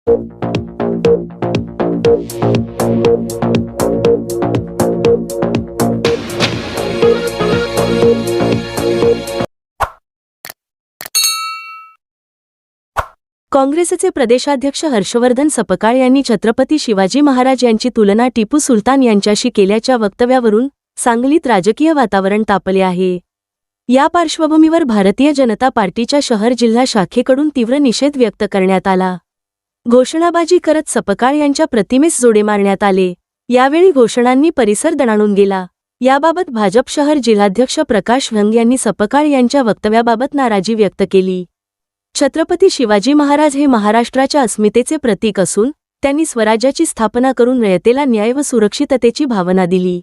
काँग्रेसचे प्रदेशाध्यक्ष हर्षवर्धन सपकाळ यांनी छत्रपती शिवाजी महाराज यांची तुलना टिपू सुलतान यांच्याशी केल्याच्या वक्तव्यावरून सांगलीत राजकीय वातावरण तापले आहे। या पार्श्वभूमीवर भारतीय जनता पार्टीच्या शहर जिल्हा शाखेकडून तीव्र निषेध व्यक्त करण्यात आला। घोषणाबाजी करत सपकाळ यांच्या प्रतिमेस जोडे मारण्यात आले। यावेळी घोषणांनी परिसर दणाणून गेला। याबाबत भाजप शहर जिल्हाध्यक्ष प्रकाश भंग यांनी सपकाळ यांच्या वक्तव्याबाबत नाराजी व्यक्त केली। छत्रपती शिवाजी महाराज हे महाराष्ट्राच्या अस्मितेचे प्रतीक असून त्यांनी स्वराज्याची स्थापना करून रयतेला न्याय व सुरक्षिततेची भावना दिली।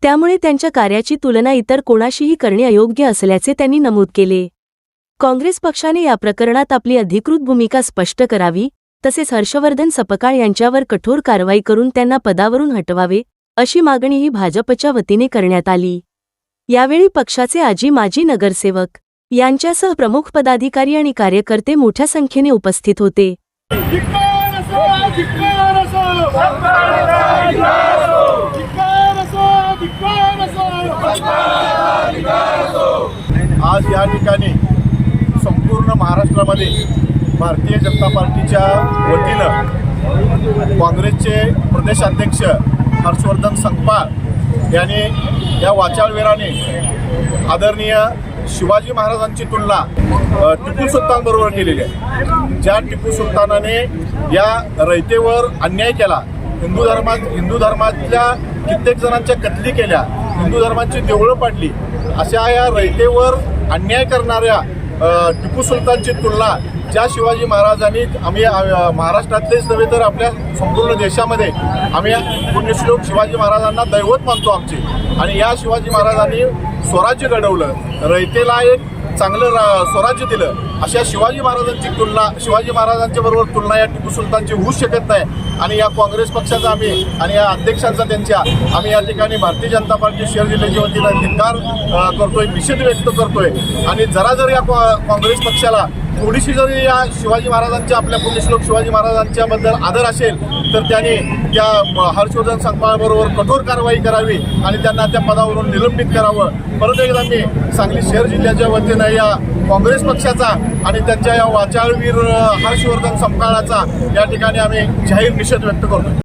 त्यामुळे त्यांच्या कार्याची तुलना इतर कोणाशीही करणे अयोग्य असल्याचे त्यांनी नमूद केले। काँग्रेस पक्षाने या प्रकरणात आपली अधिकृत भूमिका स्पष्ट करावी, तसेच हर्षवर्धन सपकाळ यांच्यावर कठोर कारवाई करून त्यांना पदावरून हटवावे अशी मागणीही भाजपच्या वतीने करण्यात आली। यावेळी पक्षाचे माजी नगरसेवक यांच्यासह प्रमुख पदाधिकारी आणि कार्यकर्ते मोठ्या संख्येने उपस्थित होते। आज या ठिकाणी संपूर्ण महाराष्ट्रामध्ये भारतीय जनता पार्टीच्या वतीनं काँग्रेसचे प्रदेशाध्यक्ष हर्षवर्धन सपकाळ यांनी या वाचाळवीराने आदरणीय शिवाजी महाराजांची तुलना टिपू सुलतान बरोबर केलेली आहे। ज्या टिपू सुलतानाने या रयतेवर अन्याय केला, हिंदू धर्मातल्या कित्येक जणांच्या कत्ली केल्या, हिंदू धर्माची देवळं पाडली, अशा या रयतेवर अन्याय करणाऱ्या टिपू सुलतानची तुलना ज्या शिवाजी महाराजांनी आम्ही महाराष्ट्रातलेच नव्हे तर आपल्या संपूर्ण देशामध्ये आम्ही पुण्यश्लोक शिवाजी महाराजांना दैवत मानतो आमचे, आणि या शिवाजी महाराजांनी स्वराज्य घडवलं, रयतेला एक चांगलं स्वराज्य दिलं, अशा शिवाजी महाराजांच्या बरोबर तुलना या टिपू सुलतानची होऊ शकत नाही। आणि या काँग्रेस पक्षाचा आणि या अध्यक्षांचा आम्ही या ठिकाणी भारतीय जनता पार्टी शहर जिल्ह्याच्या वतीनं धिक्कार करतोय, निषेध व्यक्त करतोय। आणि जरा जर या काँग्रेस पक्षाला थोडीशी जरी या शिवाजी महाराजांच्या आपल्या पुण्यश्लोक शिवाजी महाराजांच्या बद्दल आदर असेल तर त्यांनी त्या हर्षवर्धन सपकाळ बरोबर कठोर कारवाई करावी आणि त्यांना त्या पदावरून निलंबित करावं। परत एकदा मी सांगली शहर जिल्ह्याच्या वतीनं या काँग्रेस पक्षाचा आणि त्यांच्या या वाचाळवीर हर्षवर्धन सपकाळाचा या ठिकाणी आम्ही जाहीर निषेध व्यक्त करतो।